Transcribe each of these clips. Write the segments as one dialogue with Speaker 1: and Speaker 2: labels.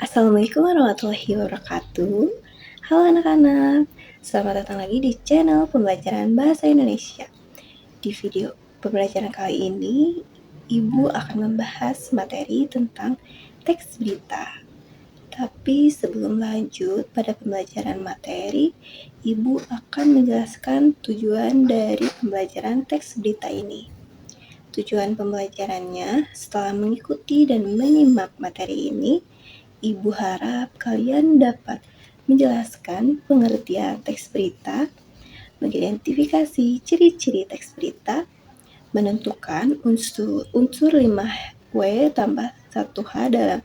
Speaker 1: Assalamualaikum warahmatullahi wabarakatuh. Halo anak-anak, selamat datang lagi di channel pembelajaran bahasa Indonesia. Di video pembelajaran kali ini, Ibu akan membahas materi tentang teks berita. Tapi sebelum lanjut pada pembelajaran materi, Ibu akan menjelaskan tujuan dari pembelajaran teks berita ini. Tujuan pembelajarannya setelah mengikuti dan menyimak materi ini, Ibu harap kalian dapat menjelaskan pengertian teks berita, mengidentifikasi ciri-ciri teks berita, menentukan unsur 5W tambah 1H dalam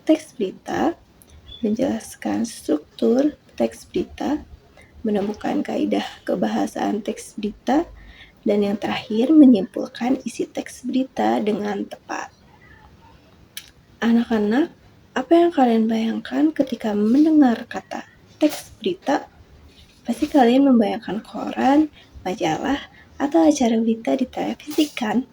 Speaker 1: teks berita, menjelaskan struktur teks berita, menemukan kaidah kebahasaan teks berita, dan yang terakhir menyimpulkan isi teks berita dengan tepat. Anak-anak, apa yang kalian bayangkan ketika mendengar kata teks berita? Pasti kalian membayangkan koran, majalah, atau acara berita di televisi kan?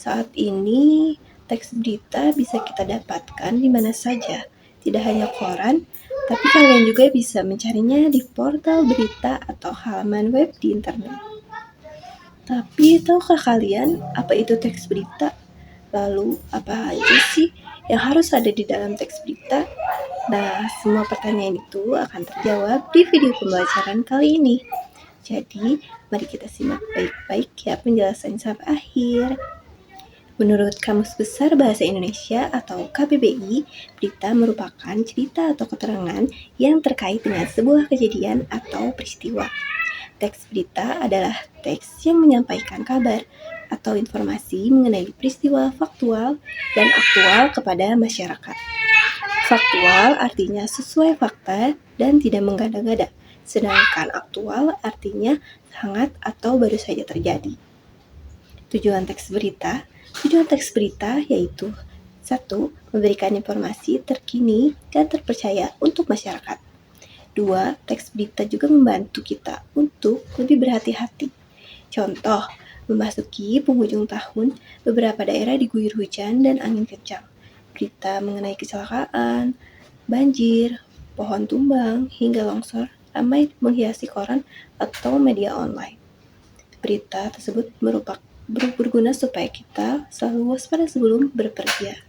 Speaker 1: Saat ini, teks berita bisa kita dapatkan di mana saja. Tidak hanya koran, tapi kalian juga bisa mencarinya di portal berita atau halaman web di internet. Tapi tahukah kalian apa itu teks berita? Lalu apa aja sih yang harus ada di dalam teks berita? Nah, semua pertanyaan itu akan terjawab di video pembelajaran kali ini. Jadi, mari kita simak baik-baik ya penjelasannya sampai akhir. Menurut Kamus Besar Bahasa Indonesia atau KBBI, berita merupakan cerita atau keterangan yang terkait dengan sebuah kejadian atau peristiwa. Teks berita adalah teks yang menyampaikan kabar atau informasi mengenai peristiwa faktual dan aktual kepada masyarakat. Faktual artinya sesuai fakta dan tidak mengada-ngada, sedangkan aktual artinya hangat atau baru saja terjadi. Tujuan teks berita yaitu 1. Memberikan informasi terkini dan terpercaya untuk masyarakat. 2. Teks berita juga membantu kita untuk lebih berhati-hati. Contoh, memasuki penghujung tahun, beberapa daerah diguyur hujan dan angin kencang. Berita mengenai kecelakaan, banjir, pohon tumbang, hingga longsor ramai menghiasi koran atau media online. Berita tersebut berguna supaya kita selalu waspada sebelum bepergian.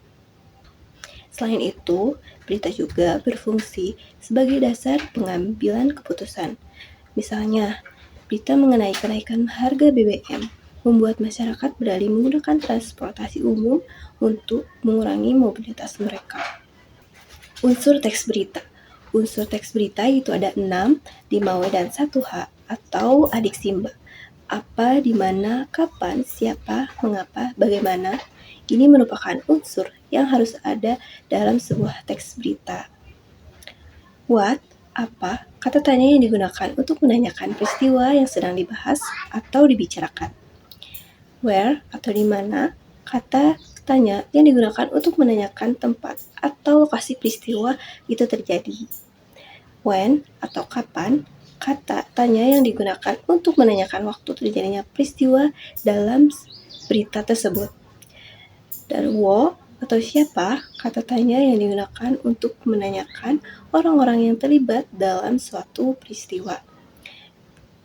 Speaker 1: Selain itu, berita juga berfungsi sebagai dasar pengambilan keputusan. Misalnya, berita mengenai kenaikan harga BBM membuat masyarakat beralih menggunakan transportasi umum untuk mengurangi mobilitas mereka. Unsur teks berita. Unsur teks berita itu ada 6, 5W dan 1H atau adik Simba. Apa, di mana, kapan, siapa, mengapa, bagaimana. Ini merupakan unsur yang harus ada dalam sebuah teks berita. What, apa, kata tanya yang digunakan untuk menanyakan peristiwa yang sedang dibahas atau dibicarakan. Where, atau di mana, kata tanya yang digunakan untuk menanyakan tempat atau lokasi peristiwa itu terjadi. When, atau kapan, kata tanya yang digunakan untuk menanyakan waktu terjadinya peristiwa dalam berita tersebut. Dan wo, atau siapa, kata tanya yang digunakan untuk menanyakan orang-orang yang terlibat dalam suatu peristiwa.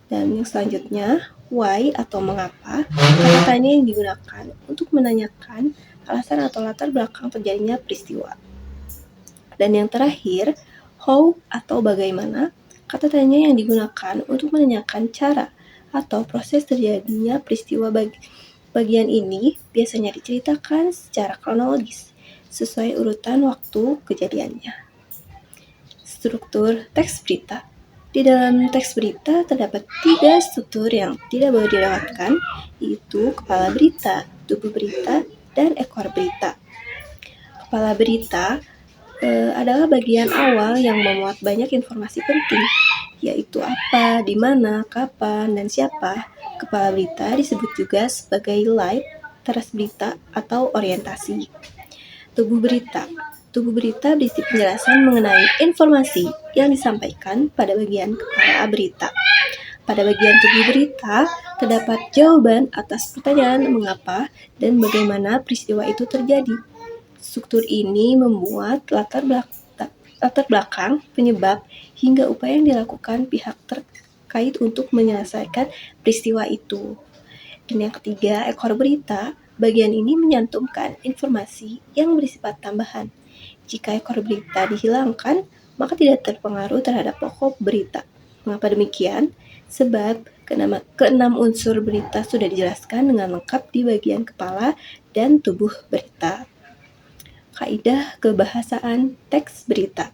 Speaker 1: Dan yang selanjutnya, why atau mengapa, kata tanya yang digunakan untuk menanyakan alasan atau latar belakang terjadinya peristiwa. Dan yang terakhir, how atau bagaimana, kata tanya yang digunakan untuk menanyakan cara atau proses terjadinya peristiwa. Bagian ini biasanya diceritakan secara kronologis, sesuai urutan waktu kejadiannya. Struktur teks berita. Di dalam teks berita terdapat 3 struktur yang tidak boleh dilewatkan, yaitu kepala berita, tubuh berita, dan ekor berita. Kepala berita adalah bagian awal yang memuat banyak informasi penting, yaitu apa, di mana, kapan, dan siapa. Kepala berita disebut juga sebagai lead, teras berita, atau orientasi. Tubuh berita. Tubuh berita berisi penjelasan mengenai informasi yang disampaikan pada bagian kepala berita. Pada bagian tubuh berita, terdapat jawaban atas pertanyaan mengapa dan bagaimana peristiwa itu terjadi. Struktur ini membuat latar latar belakang, penyebab, hingga upaya yang dilakukan pihak terkait untuk menyelesaikan peristiwa itu. Dan yang ketiga, ekor berita. Bagian ini menyantumkan informasi yang bersifat tambahan. Jika ekor berita dihilangkan, maka tidak terpengaruh terhadap pokok berita. Mengapa demikian? Sebab keenam unsur berita sudah dijelaskan dengan lengkap di bagian kepala dan tubuh berita. Kaidah kebahasaan teks berita.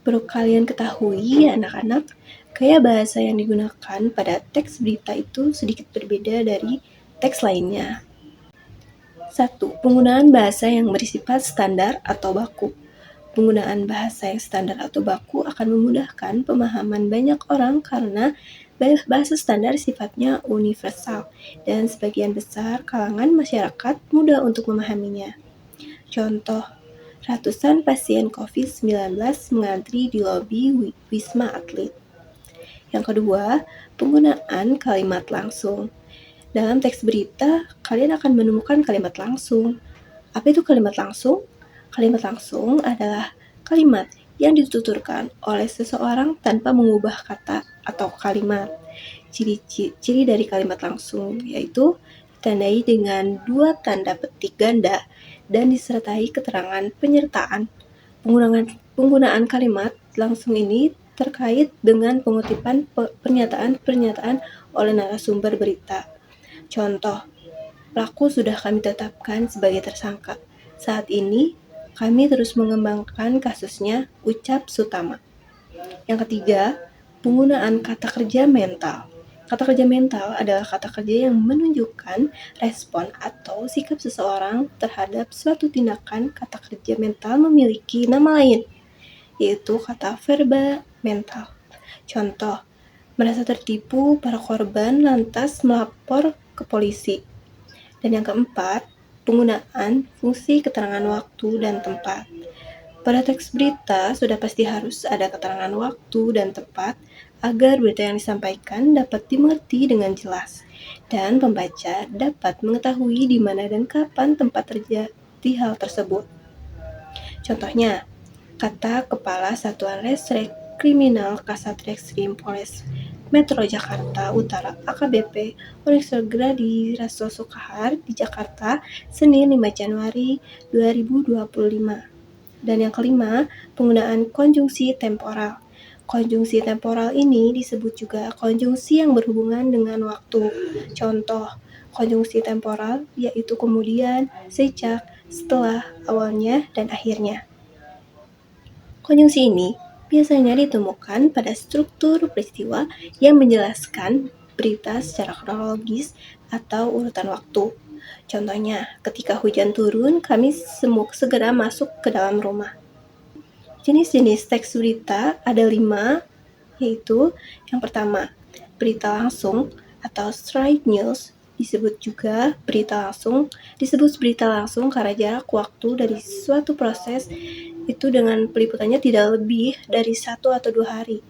Speaker 1: Perlu kalian ketahui ya anak-anak, gaya bahasa yang digunakan pada teks berita itu sedikit berbeda dari teks lainnya. 1. Penggunaan bahasa yang bersifat standar atau baku. Penggunaan bahasa yang standar atau baku akan memudahkan pemahaman banyak orang karena bahasa standar sifatnya universal dan sebagian besar kalangan masyarakat mudah untuk memahaminya. Contoh, ratusan pasien COVID-19 mengantri di lobi Wisma Atlet. Yang kedua, penggunaan kalimat langsung. Dalam teks berita, kalian akan menemukan kalimat langsung. Apa itu kalimat langsung? Kalimat langsung adalah kalimat yang dituturkan oleh seseorang tanpa mengubah kata atau kalimat. Ciri dari kalimat langsung yaitu ditandai dengan 2 tanda petik ganda dan disertai keterangan penyertaan. Penggunaan kalimat langsung ini terkait dengan pengutipan pernyataan oleh narasumber berita. Contoh, pelaku sudah kami tetapkan sebagai tersangka. Saat ini, kami terus mengembangkan kasusnya, ucap Sutama. Yang ketiga, penggunaan kata kerja mental. Kata kerja mental adalah kata kerja yang menunjukkan respon atau sikap seseorang terhadap suatu tindakan. Kata kerja mental memiliki nama lain, yaitu kata verba mental. Contoh, merasa tertipu, para korban lantas melapor ke polisi. Dan yang keempat, penggunaan fungsi keterangan waktu dan tempat. Pada teks berita sudah pasti harus ada keterangan waktu dan tempat agar berita yang disampaikan dapat dimengerti dengan jelas dan pembaca dapat mengetahui di mana dan kapan tempat terjadi hal tersebut. Contohnya, kata Kepala Satuan Reserse Kriminal Kasatreskrim Polres Metro Jakarta Utara AKBP Onesor Gradi Raso Sukahar di Jakarta, Senin 5 Januari 2025. Dan yang kelima, penggunaan konjungsi temporal. Konjungsi temporal ini disebut juga konjungsi yang berhubungan dengan waktu. Contoh, konjungsi temporal yaitu kemudian, sejak, setelah, awalnya, dan akhirnya. Konjungsi ini biasanya ditemukan pada struktur peristiwa yang menjelaskan berita secara kronologis atau urutan waktu. Contohnya, ketika hujan turun, kami semua segera masuk ke dalam rumah. Jenis-jenis teks berita ada 5, yaitu yang pertama, berita langsung atau straight news, disebut berita langsung karena jarak waktu dari suatu proses itu dengan peliputannya tidak lebih dari 1 atau 2 hari.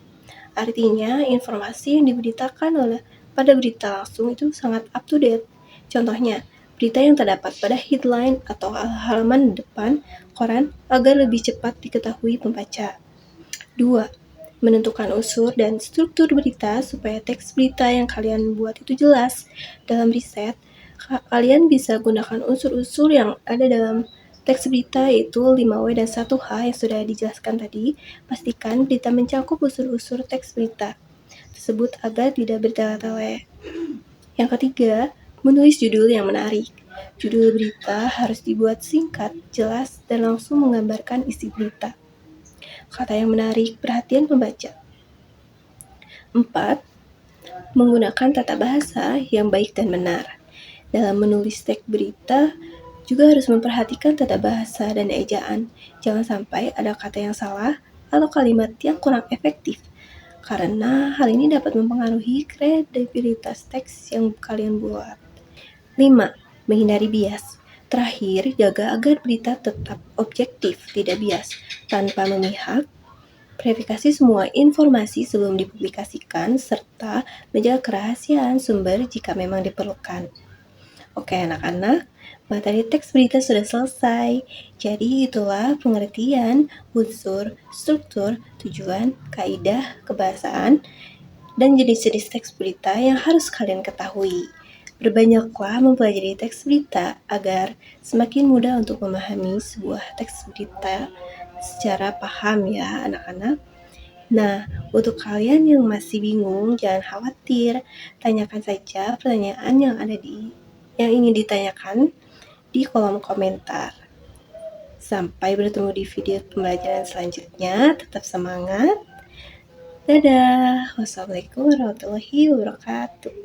Speaker 1: Artinya, informasi yang diberitakan pada berita langsung itu sangat up to date. Contohnya, berita yang terdapat pada headline atau halaman depan koran agar lebih cepat diketahui pembaca. 2. Menentukan unsur dan struktur berita supaya teks berita yang kalian buat itu jelas. Dalam riset, kalian bisa gunakan unsur-unsur yang ada dalam teks berita yaitu 5W dan 1H yang sudah dijelaskan tadi. Pastikan berita mencakup unsur-unsur teks berita tersebut agar tidak bertele-tele. Yang ketiga, menulis judul yang menarik. Judul berita harus dibuat singkat, jelas, dan langsung menggambarkan isi berita. Kata yang menarik perhatian pembaca. 4. Menggunakan tata bahasa yang baik dan benar. Dalam menulis teks berita, juga harus memperhatikan tata bahasa dan ejaan. Jangan sampai ada kata yang salah atau kalimat yang kurang efektif, karena hal ini dapat mempengaruhi kredibilitas teks yang kalian buat. 5. Menghindari bias. Terakhir, jaga agar berita tetap objektif, tidak bias, tanpa memihak. Verifikasi semua informasi sebelum dipublikasikan, serta menjaga kerahasiaan sumber jika memang diperlukan. Oke anak-anak, Materi teks berita sudah selesai. Jadi itulah pengertian, unsur, struktur, tujuan, kaidah, kebahasaan, dan jenis-jenis teks berita yang harus kalian ketahui. Berbanyaklah mempelajari teks berita agar semakin mudah untuk memahami sebuah teks berita secara paham ya anak-anak. Nah, untuk kalian yang masih bingung, jangan khawatir. Tanyakan saja pertanyaan yang ingin ditanyakan di kolom komentar. Sampai bertemu di video pembelajaran selanjutnya. Tetap semangat. Dadah. Wassalamualaikum warahmatullahi wabarakatuh.